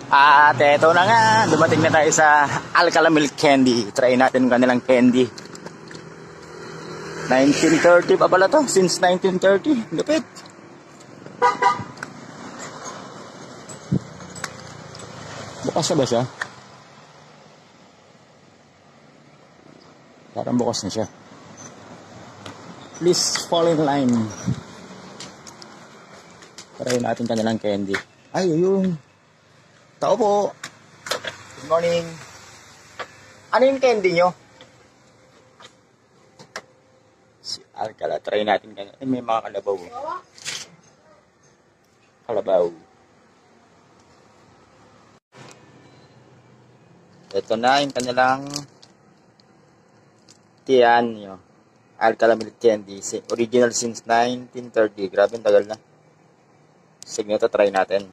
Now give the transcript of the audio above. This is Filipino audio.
At eto na nga, dumating na tayo sa Alcala Milk Candy. Try natin yung kanilang candy. 1930 pa pala to, since 1930. Lupit. Bukas na ba siya? Parang bukas na siya. Please fall in line. Try natin kanilang candy. Ay, yun. Tao po. Good morning. Ano yung candy nyo? Si Alcala. Try natin ganyan. May mga kalabaw. Kalabaw. Ito na yung kanilang tiyan nyo. Alcala Milk Candy. Original since 1930. Grabe, tagal na. Sige, ito try natin.